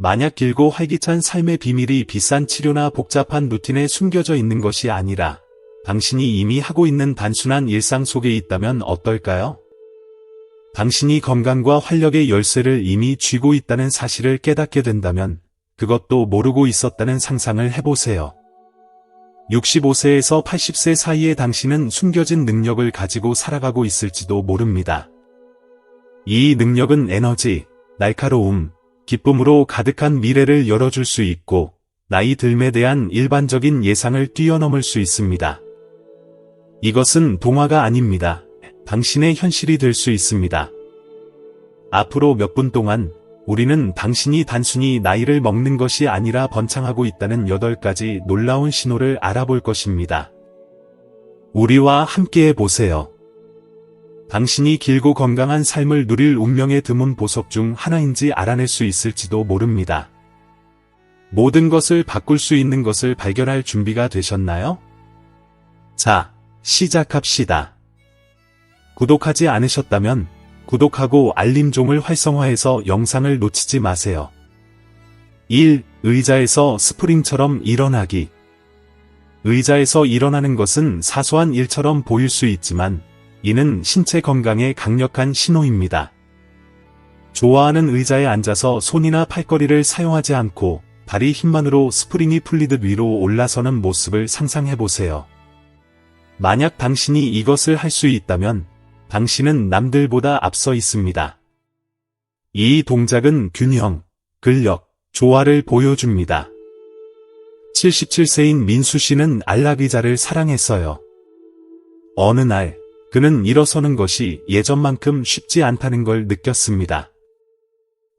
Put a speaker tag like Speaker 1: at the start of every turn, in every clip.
Speaker 1: 만약 길고 활기찬 삶의 비밀이 비싼 치료나 복잡한 루틴에 숨겨져 있는 것이 아니라 당신이 이미 하고 있는 단순한 일상 속에 있다면 어떨까요? 당신이 건강과 활력의 열쇠를 이미 쥐고 있다는 사실을 깨닫게 된다면 그것도 모르고 있었다는 상상을 해보세요. 65세에서 80세 사이에 당신은 숨겨진 능력을 가지고 살아가고 있을지도 모릅니다. 이 능력은 에너지, 날카로움, 기쁨으로 가득한 미래를 열어줄 수 있고 나이 듦에 대한 일반적인 예상을 뛰어넘을 수 있습니다. 이것은 동화가 아닙니다. 당신의 현실이 될 수 있습니다. 앞으로 몇 분 동안 우리는 당신이 단순히 나이를 먹는 것이 아니라 번창하고 있다는 8가지 놀라운 신호를 알아볼 것입니다. 우리와 함께해 보세요. 당신이 길고 건강한 삶을 누릴 운명의 드문 보석 중 하나인지 알아낼 수 있을지도 모릅니다. 모든 것을 바꿀 수 있는 것을 발견할 준비가 되셨나요? 자, 시작합시다. 구독하지 않으셨다면 구독하고 알림종을 활성화해서 영상을 놓치지 마세요. 1. 의자에서 스프링처럼 일어나기. 의자에서 일어나는 것은 사소한 일처럼 보일 수 있지만 이는 신체 건강의 강력한 신호입니다. 좋아하는 의자에 앉아서 손이나 팔걸이를 사용하지 않고 다리 힘만으로 스프링이 풀리듯 위로 올라서는 모습을 상상해보세요. 만약 당신이 이것을 할 수 있다면 당신은 남들보다 앞서 있습니다. 이 동작은 균형, 근력, 조화를 보여줍니다. 77세인 민수 씨는 안락의자를 사랑했어요. 어느 날 그는 일어서는 것이 예전만큼 쉽지 않다는 걸 느꼈습니다.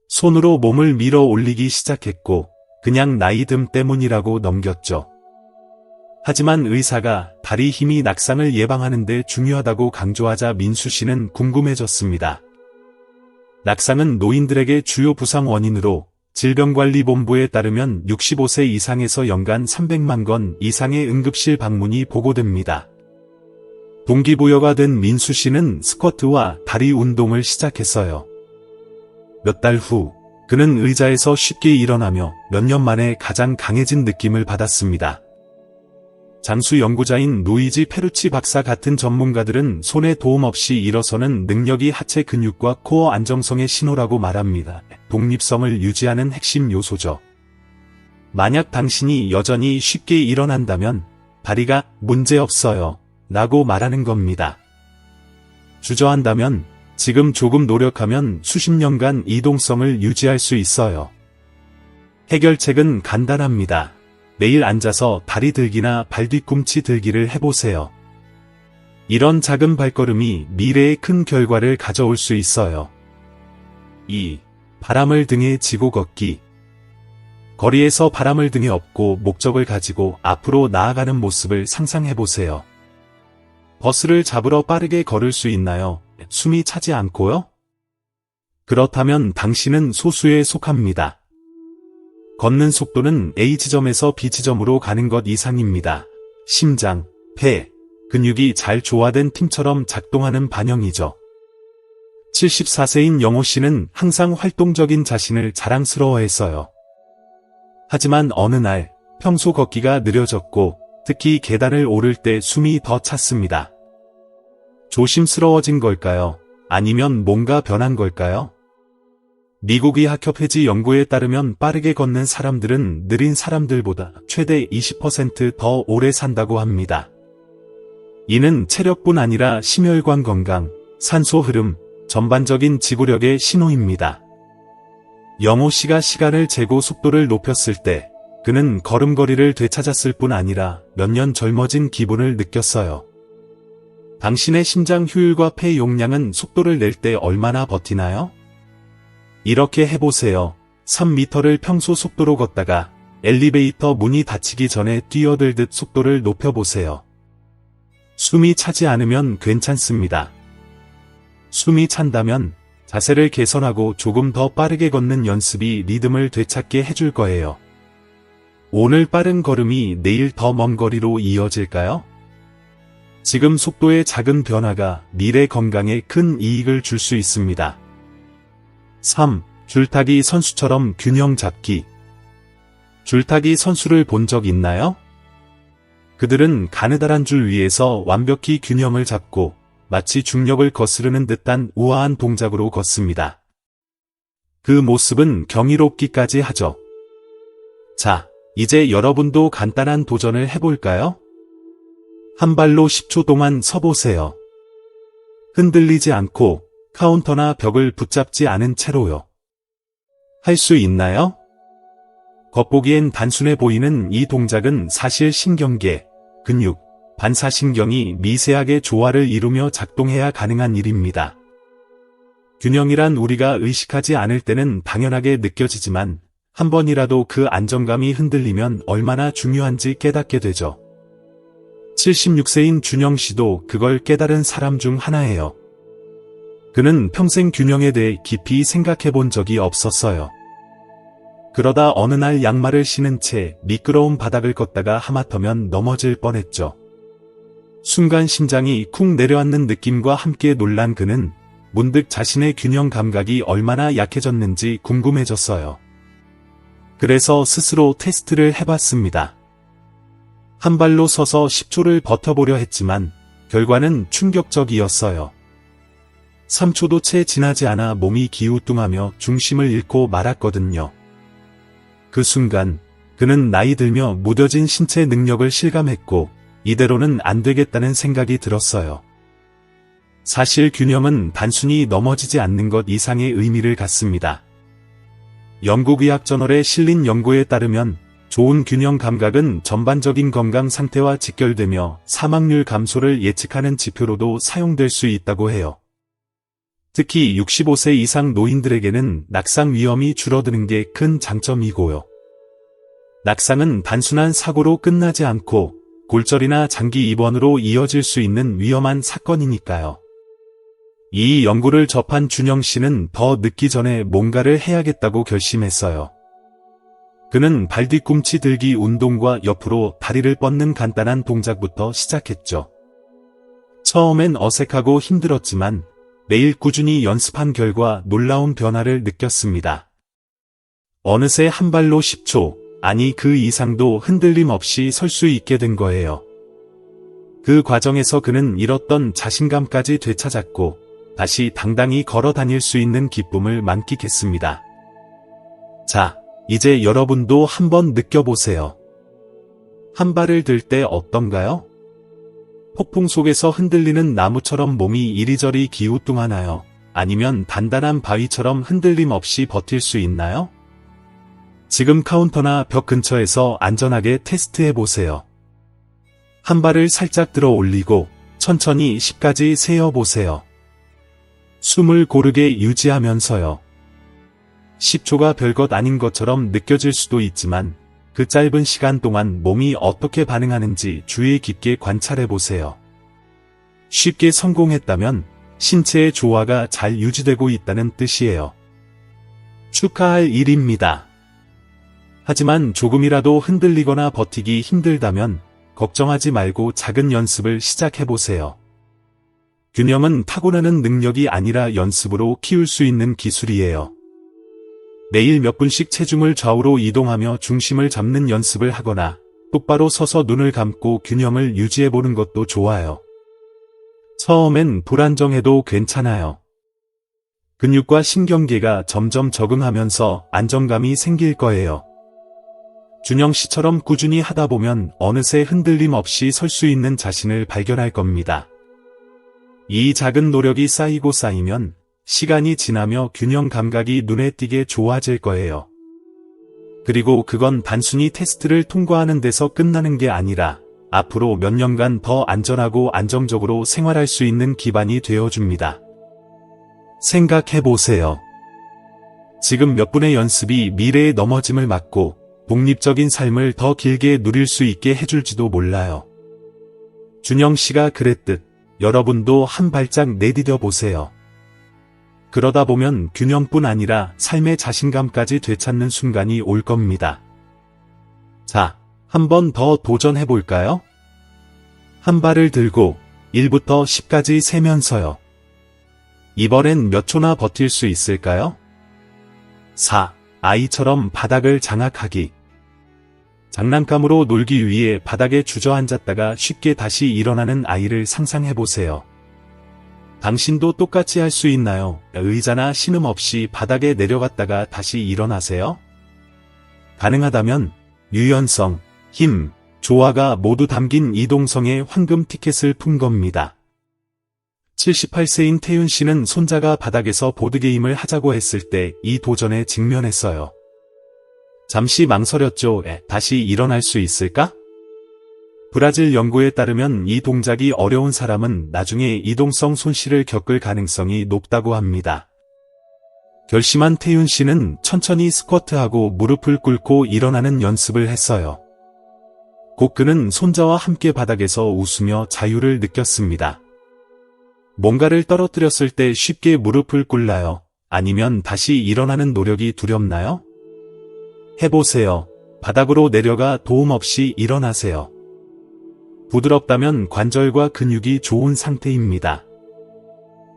Speaker 1: 손으로 몸을 밀어 올리기 시작했고 그냥 나이 듦 때문이라고 넘겼죠. 하지만 의사가 다리 힘이 낙상을 예방하는 데 중요하다고 강조하자 민수 씨는 궁금해졌습니다. 낙상은 노인들에게 주요 부상 원인으로 질병관리본부에 따르면 65세 이상에서 연간 300만 건 이상의 응급실 방문이 보고됩니다. 동기부여가 된 민수 씨는 스쿼트와 다리 운동을 시작했어요. 몇 달 후, 그는 의자에서 쉽게 일어나며 몇 년 만에 가장 강해진 느낌을 받았습니다. 장수 연구자인 루이지 페루치 박사 같은 전문가들은 손의 도움 없이 일어서는 능력이 하체 근육과 코어 안정성의 신호라고 말합니다. 독립성을 유지하는 핵심 요소죠. 만약 당신이 여전히 쉽게 일어난다면 다리가 문제없어요 라고 말하는 겁니다. 주저한다면 지금 조금 노력하면 수십 년간 이동성을 유지할 수 있어요. 해결책은 간단합니다. 매일 앉아서 다리 들기나 발 뒤꿈치 들기를 해보세요. 이런 작은 발걸음이 미래에 큰 결과를 가져올 수 있어요. 2. 바람을 등에 지고 걷기. 거리에서 바람을 등에 업고 목적을 가지고 앞으로 나아가는 모습을 상상해보세요. 버스를 잡으러 빠르게 걸을 수 있나요? 숨이 차지 않고요? 그렇다면 당신은 소수에 속합니다. 걷는 속도는 A 지점에서 B 지점으로 가는 것 이상입니다. 심장, 폐, 근육이 잘 조화된 팀처럼 작동하는 반영이죠. 74세인 영호 씨는 항상 활동적인 자신을 자랑스러워했어요. 하지만 어느 날 평소 걷기가 느려졌고 특히 계단을 오를 때 숨이 더 찼습니다. 조심스러워진 걸까요? 아니면 뭔가 변한 걸까요? 미국 의학협회지 연구에 따르면 빠르게 걷는 사람들은 느린 사람들보다 최대 20% 더 오래 산다고 합니다. 이는 체력뿐 아니라 심혈관 건강, 산소 흐름, 전반적인 지구력의 신호입니다. 영호 씨가 시간을 재고 속도를 높였을 때 그는 걸음걸이를 되찾았을 뿐 아니라 몇 년 젊어진 기분을 느꼈어요. 당신의 심장 효율과 폐 용량은 속도를 낼 때 얼마나 버티나요? 이렇게 해보세요. 3m를 평소 속도로 걷다가 엘리베이터 문이 닫히기 전에 뛰어들듯 속도를 높여보세요. 숨이 차지 않으면 괜찮습니다. 숨이 찬다면 자세를 개선하고 조금 더 빠르게 걷는 연습이 리듬을 되찾게 해줄 거예요. 오늘 빠른 걸음이 내일 더 먼 거리로 이어질까요? 지금 속도의 작은 변화가 미래 건강에 큰 이익을 줄 수 있습니다. 3. 줄타기 선수처럼 균형 잡기. 줄타기 선수를 본 적 있나요? 그들은 가느다란 줄 위에서 완벽히 균형을 잡고 마치 중력을 거스르는 듯한 우아한 동작으로 걷습니다. 그 모습은 경이롭기까지 하죠. 자, 이제 여러분도 간단한 도전을 해볼까요? 한 발로 10초 동안 서보세요. 흔들리지 않고 카운터나 벽을 붙잡지 않은 채로요. 할 수 있나요? 겉보기엔 단순해 보이는 이 동작은 사실 신경계, 근육, 반사신경이 미세하게 조화를 이루며 작동해야 가능한 일입니다. 균형이란 우리가 의식하지 않을 때는 당연하게 느껴지지만 한 번이라도 그 안정감이 흔들리면 얼마나 중요한지 깨닫게 되죠. 76세인 준영 씨도 그걸 깨달은 사람 중 하나예요. 그는 평생 균형에 대해 깊이 생각해 본 적이 없었어요. 그러다 어느 날 양말을 신은 채 미끄러운 바닥을 걷다가 하마터면 넘어질 뻔했죠. 순간 심장이 쿵 내려앉는 느낌과 함께 놀란 그는 문득 자신의 균형 감각이 얼마나 약해졌는지 궁금해졌어요. 그래서 스스로 테스트를 해봤습니다. 한 발로 서서 10초를 버텨보려 했지만 결과는 충격적이었어요. 3초도 채 지나지 않아 몸이 기우뚱하며 중심을 잃고 말았거든요. 그 순간 그는 나이 들며 무뎌진 신체 능력을 실감했고 이대로는 안 되겠다는 생각이 들었어요. 사실 균형은 단순히 넘어지지 않는 것 이상의 의미를 갖습니다. 영국 의학 저널에 실린 연구에 따르면 좋은 균형 감각은 전반적인 건강 상태와 직결되며 사망률 감소를 예측하는 지표로도 사용될 수 있다고 해요. 특히 65세 이상 노인들에게는 낙상 위험이 줄어드는 게 큰 장점이고요. 낙상은 단순한 사고로 끝나지 않고 골절이나 장기 입원으로 이어질 수 있는 위험한 사건이니까요. 이 연구를 접한 준영 씨는 더 늦기 전에 뭔가를 해야겠다고 결심했어요. 그는 발뒤꿈치 들기 운동과 옆으로 다리를 뻗는 간단한 동작부터 시작했죠. 처음엔 어색하고 힘들었지만 매일 꾸준히 연습한 결과 놀라운 변화를 느꼈습니다. 어느새 한 발로 10초, 아니 그 이상도 흔들림 없이 설 수 있게 된 거예요. 그 과정에서 그는 잃었던 자신감까지 되찾았고 다시 당당히 걸어 다닐 수 있는 기쁨을 만끽했습니다. 자, 이제 여러분도 한번 느껴보세요. 한 발을 들 때 어떤가요? 폭풍 속에서 흔들리는 나무처럼 몸이 이리저리 기우뚱하나요? 아니면 단단한 바위처럼 흔들림 없이 버틸 수 있나요? 지금 카운터나 벽 근처에서 안전하게 테스트해보세요. 한 발을 살짝 들어 올리고 천천히 10까지 세어보세요. 숨을 고르게 유지하면서요. 10초가 별것 아닌 것처럼 느껴질 수도 있지만 그 짧은 시간 동안 몸이 어떻게 반응하는지 주의 깊게 관찰해보세요. 쉽게 성공했다면 신체의 조화가 잘 유지되고 있다는 뜻이에요. 축하할 일입니다. 하지만 조금이라도 흔들리거나 버티기 힘들다면 걱정하지 말고 작은 연습을 시작해보세요. 균형은 타고나는 능력이 아니라 연습으로 키울 수 있는 기술이에요. 매일 몇 분씩 체중을 좌우로 이동하며 중심을 잡는 연습을 하거나 똑바로 서서 눈을 감고 균형을 유지해보는 것도 좋아요. 처음엔 불안정해도 괜찮아요. 근육과 신경계가 점점 적응하면서 안정감이 생길 거예요. 준영 씨처럼 꾸준히 하다 보면 어느새 흔들림 없이 설 수 있는 자신을 발견할 겁니다. 이 작은 노력이 쌓이고 쌓이면 시간이 지나며 균형 감각이 눈에 띄게 좋아질 거예요. 그리고 그건 단순히 테스트를 통과하는 데서 끝나는 게 아니라 앞으로 몇 년간 더 안전하고 안정적으로 생활할 수 있는 기반이 되어줍니다. 생각해보세요. 지금 몇 분의 연습이 미래의 넘어짐을 막고 독립적인 삶을 더 길게 누릴 수 있게 해줄지도 몰라요. 준영 씨가 그랬듯 여러분도 한 발짝 내디뎌 보세요. 그러다 보면 균형뿐 아니라 삶의 자신감까지 되찾는 순간이 올 겁니다. 자, 한 번 더 도전해볼까요? 한 발을 들고 1부터 10까지 세면서요. 이번엔 몇 초나 버틸 수 있을까요? 4. 아이처럼 바닥을 장악하기. 장난감으로 놀기 위해 바닥에 주저앉았다가 쉽게 다시 일어나는 아이를 상상해보세요. 당신도 똑같이 할 수 있나요? 의자나 신음 없이 바닥에 내려갔다가 다시 일어나세요? 가능하다면 유연성, 힘, 조화가 모두 담긴 이동성의 황금 티켓을 푼 겁니다. 78세인 태윤 씨는 손자가 바닥에서 보드게임을 하자고 했을 때 이 도전에 직면했어요. 잠시 망설였죠. 다시 일어날 수 있을까? 브라질 연구에 따르면 이 동작이 어려운 사람은 나중에 이동성 손실을 겪을 가능성이 높다고 합니다. 결심한 태윤 씨는 천천히 스쿼트하고 무릎을 꿇고 일어나는 연습을 했어요. 곧 그는 손자와 함께 바닥에서 웃으며 자유를 느꼈습니다. 뭔가를 떨어뜨렸을 때 쉽게 무릎을 꿇나요? 아니면 다시 일어나는 노력이 두렵나요? 해보세요. 바닥으로 내려가 도움 없이 일어나세요. 부드럽다면 관절과 근육이 좋은 상태입니다.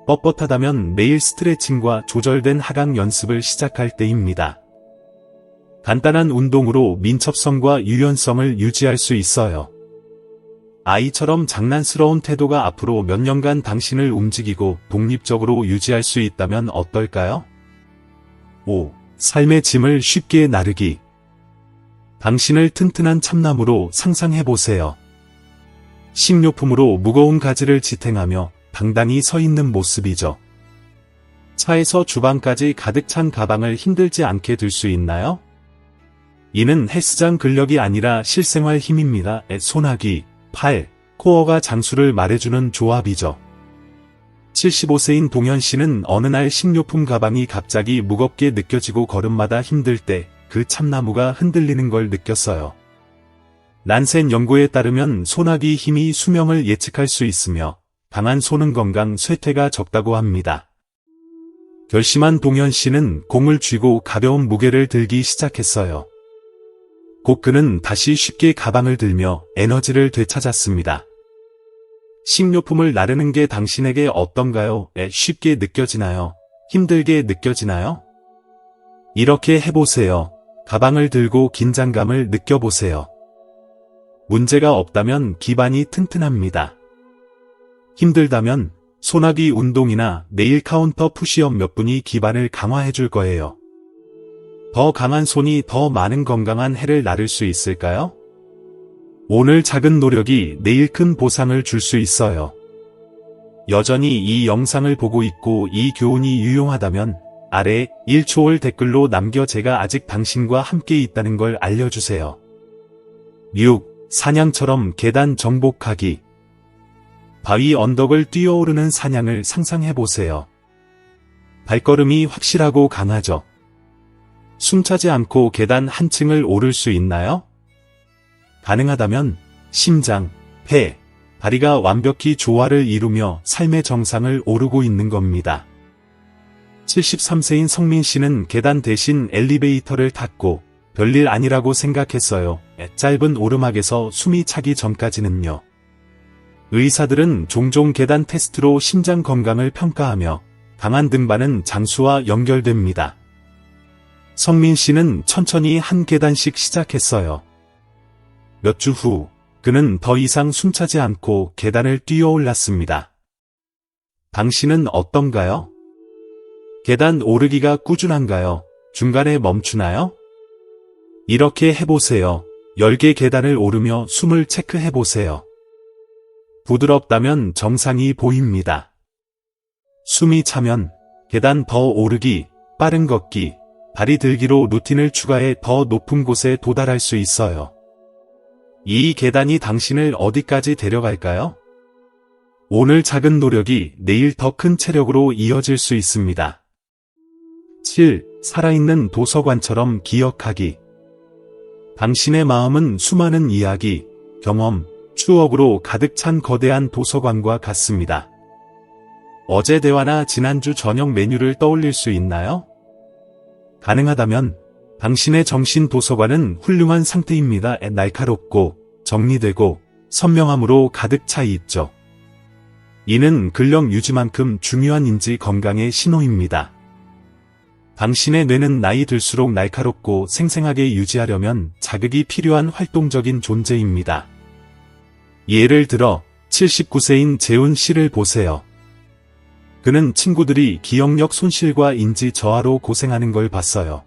Speaker 1: 뻣뻣하다면 매일 스트레칭과 조절된 하강 연습을 시작할 때입니다. 간단한 운동으로 민첩성과 유연성을 유지할 수 있어요. 아이처럼 장난스러운 태도가 앞으로 몇 년간 당신을 움직이고 독립적으로 유지할 수 있다면 어떨까요? 5. 삶의 짐을 쉽게 나르기. 당신을 튼튼한 참나무로 상상해보세요. 식료품으로 무거운 가지를 지탱하며 당당히 서 있는 모습이죠. 차에서 주방까지 가득 찬 가방을 힘들지 않게 들 수 있나요? 이는 헬스장 근력이 아니라 실생활 힘입니다. 소나기, 팔, 코어가 장수를 말해주는 조합이죠. 75세인 동현 씨는 어느 날 식료품 가방이 갑자기 무겁게 느껴지고 걸음마다 힘들 때 그 참나무가 흔들리는 걸 느꼈어요. 란센 연구에 따르면 소나기 힘이 수명을 예측할 수 있으며 강한 소는 건강 쇠퇴가 적다고 합니다. 결심한 동현 씨는 공을 쥐고 가벼운 무게를 들기 시작했어요. 곧 그는 다시 쉽게 가방을 들며 에너지를 되찾았습니다. 식료품을 나르는 게 당신에게 어떤가요? 쉽게 느껴지나요? 힘들게 느껴지나요? 이렇게 해보세요. 가방을 들고 긴장감을 느껴보세요. 문제가 없다면 기반이 튼튼합니다. 힘들다면 소나기 운동이나 네일 카운터 푸시업 몇 분이 기반을 강화해줄 거예요. 더 강한 손이 더 많은 건강한 해를 나를 수 있을까요? 오늘 작은 노력이 내일 큰 보상을 줄 수 있어요. 여전히 이 영상을 보고 있고 이 교훈이 유용하다면 아래 1초월 댓글로 남겨 제가 아직 당신과 함께 있다는 걸 알려주세요. 6. 사냥처럼 계단 정복하기. 바위 언덕을 뛰어오르는 사냥을 상상해보세요. 발걸음이 확실하고 강하죠. 숨차지 않고 계단 한 층을 오를 수 있나요? 가능하다면 심장, 폐, 다리가 완벽히 조화를 이루며 삶의 정상을 오르고 있는 겁니다. 73세인 성민 씨는 계단 대신 엘리베이터를 탔고 별일 아니라고 생각했어요. 짧은 오르막에서 숨이 차기 전까지는요. 의사들은 종종 계단 테스트로 심장 건강을 평가하며 강한 등반은 장수와 연결됩니다. 성민 씨는 천천히 한 계단씩 시작했어요. 몇 주 후, 그는 더 이상 숨차지 않고 계단을 뛰어올랐습니다. 당신은 어떤가요? 계단 오르기가 꾸준한가요? 중간에 멈추나요? 이렇게 해보세요. 10개 계단을 오르며 숨을 체크해보세요. 부드럽다면 정상이 보입니다. 숨이 차면 계단 더 오르기, 빠른 걷기, 다리 들기로 루틴을 추가해 더 높은 곳에 도달할 수 있어요. 이 계단이 당신을 어디까지 데려갈까요? 오늘 작은 노력이 내일 더 큰 체력으로 이어질 수 있습니다. 7. 살아있는 도서관처럼 기억하기. 당신의 마음은 수많은 이야기, 경험, 추억으로 가득 찬 거대한 도서관과 같습니다. 어제 대화나 지난주 저녁 메뉴를 떠올릴 수 있나요? 가능하다면 당신의 정신 도서관은 훌륭한 상태입니다. 날카롭고 정리되고 선명함으로 가득 차 있죠. 이는 근력 유지만큼 중요한 인지 건강의 신호입니다. 당신의 뇌는 나이 들수록 날카롭고 생생하게 유지하려면 자극이 필요한 활동적인 존재입니다. 예를 들어 79세인 재훈 씨를 보세요. 그는 친구들이 기억력 손실과 인지 저하로 고생하는 걸 봤어요.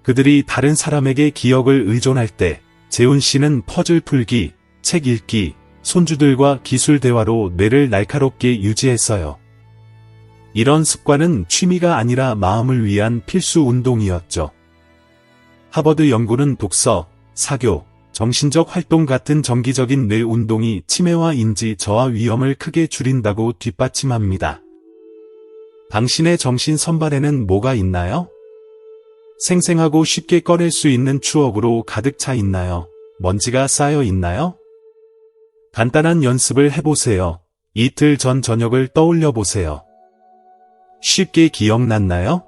Speaker 1: 그들이 다른 사람에게 기억을 의존할 때 재훈 씨는 퍼즐 풀기, 책 읽기, 손주들과 기술 대화로 뇌를 날카롭게 유지했어요. 이런 습관은 취미가 아니라 마음을 위한 필수 운동이었죠. 하버드 연구는 독서, 사교, 정신적 활동 같은 정기적인 뇌 운동이 치매와 인지 저하 위험을 크게 줄인다고 뒷받침합니다. 당신의 정신 선반에는 뭐가 있나요? 생생하고 쉽게 꺼낼 수 있는 추억으로 가득 차 있나요? 먼지가 쌓여 있나요? 간단한 연습을 해보세요. 이틀 전 저녁을 떠올려 보세요. 쉽게 기억났나요?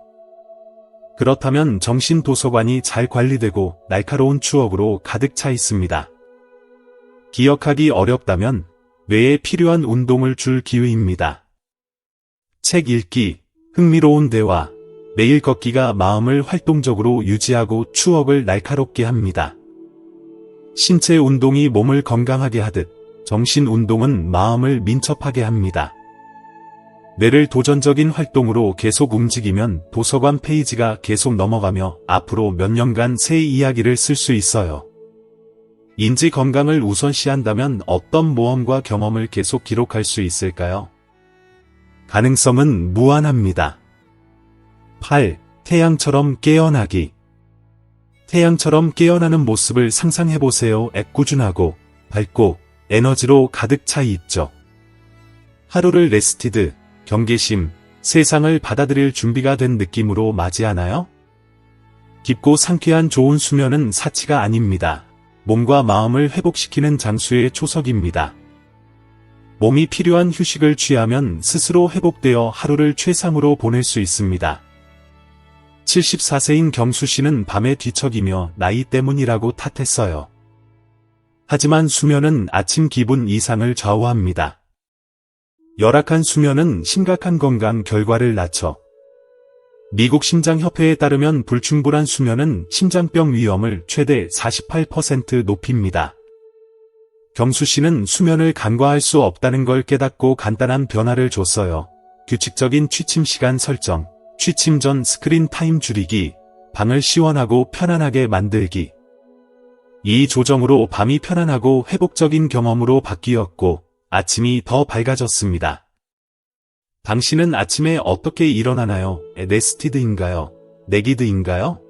Speaker 1: 그렇다면 정신 도서관이 잘 관리되고 날카로운 추억으로 가득 차 있습니다. 기억하기 어렵다면 뇌에 필요한 운동을 줄 기회입니다. 책 읽기, 흥미로운 대화, 매일 걷기가 마음을 활동적으로 유지하고 추억을 날카롭게 합니다. 신체 운동이 몸을 건강하게 하듯 정신 운동은 마음을 민첩하게 합니다. 뇌를 도전적인 활동으로 계속 움직이면 도서관 페이지가 계속 넘어가며 앞으로 몇 년간 새 이야기를 쓸 수 있어요. 인지 건강을 우선시한다면 어떤 모험과 경험을 계속 기록할 수 있을까요? 가능성은 무한합니다. 8. 태양처럼 깨어나기. 태양처럼 깨어나는 모습을 상상해보세요. 애꿎은하고 밝고 에너지로 가득 차 있죠. 하루를 레스티드, 경계심, 세상을 받아들일 준비가 된 느낌으로 맞이하나요? 깊고 상쾌한 좋은 수면은 사치가 아닙니다. 몸과 마음을 회복시키는 장수의 초석입니다. 몸이 필요한 휴식을 취하면 스스로 회복되어 하루를 최상으로 보낼 수 있습니다. 74세인 경수 씨는 밤에 뒤척이며 나이 때문이라고 탓했어요. 하지만 수면은 아침 기분 이상을 좌우합니다. 열악한 수면은 심각한 건강 결과를 낳죠. 미국 심장협회에 따르면 불충분한 수면은 심장병 위험을 최대 48% 높입니다. 경수 씨는 수면을 간과할 수 없다는 걸 깨닫고 간단한 변화를 줬어요. 규칙적인 취침 시간 설정, 취침 전 스크린 타임 줄이기, 방을 시원하고 편안하게 만들기. 이 조정으로 밤이 편안하고 회복적인 경험으로 바뀌었고 아침이 더 밝아졌습니다. 당신은 아침에 어떻게 일어나나요? 레스티드인가요? 내기드인가요?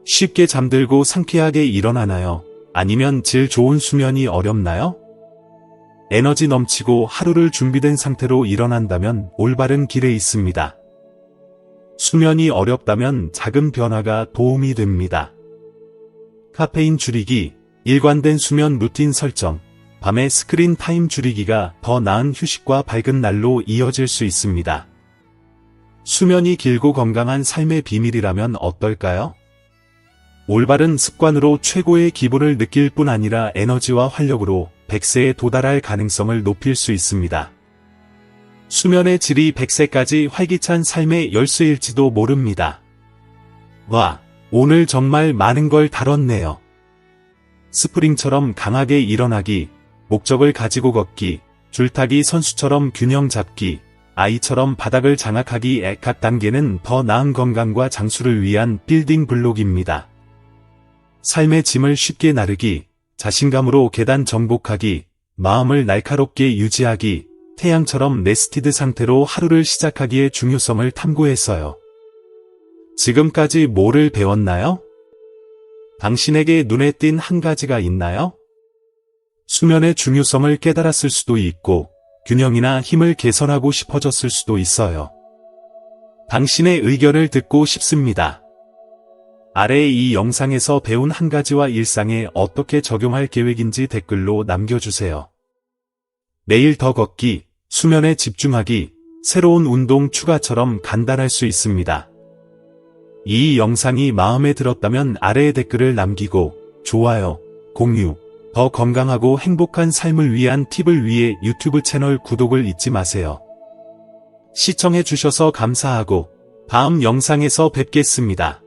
Speaker 1: 쉽게 잠들고 상쾌하게 일어나나요? 아니면 질 좋은 수면이 어렵나요? 에너지 넘치고 하루를 준비된 상태로 일어난다면 올바른 길에 있습니다. 수면이 어렵다면 작은 변화가 도움이 됩니다. 카페인 줄이기, 일관된 수면 루틴 설정, 밤에 스크린 타임 줄이기가 더 나은 휴식과 밝은 날로 이어질 수 있습니다. 수면이 길고 건강한 삶의 비밀이라면 어떨까요? 올바른 습관으로 최고의 기분을 느낄 뿐 아니라 에너지와 활력으로 100세에 도달할 가능성을 높일 수 있습니다. 수면의 질이 100세까지 활기찬 삶의 열쇠일지도 모릅니다. 와, 오늘 정말 많은 걸 다뤘네요. 스프링처럼 강하게 일어나기, 목적을 가지고 걷기, 줄타기 선수처럼 균형 잡기, 아이처럼 바닥을 장악하기. 각 단계는 더 나은 건강과 장수를 위한 빌딩 블록입니다. 삶의 짐을 쉽게 나르기, 자신감으로 계단 정복하기, 마음을 날카롭게 유지하기, 태양처럼 레스티드 상태로 하루를 시작하기의 중요성을 탐구했어요. 지금까지 뭐를 배웠나요? 당신에게 눈에 띈 한 가지가 있나요? 수면의 중요성을 깨달았을 수도 있고, 균형이나 힘을 개선하고 싶어졌을 수도 있어요. 당신의 의견을 듣고 싶습니다. 아래 이 영상에서 배운 한 가지와 일상에 어떻게 적용할 계획인지 댓글로 남겨주세요. 내일 더 걷기, 수면에 집중하기, 새로운 운동 추가처럼 간단할 수 있습니다. 이 영상이 마음에 들었다면 아래에 댓글을 남기고, 좋아요, 공유, 더 건강하고 행복한 삶을 위한 팁을 위해 유튜브 채널 구독을 잊지 마세요. 시청해주셔서 감사하고 다음 영상에서 뵙겠습니다.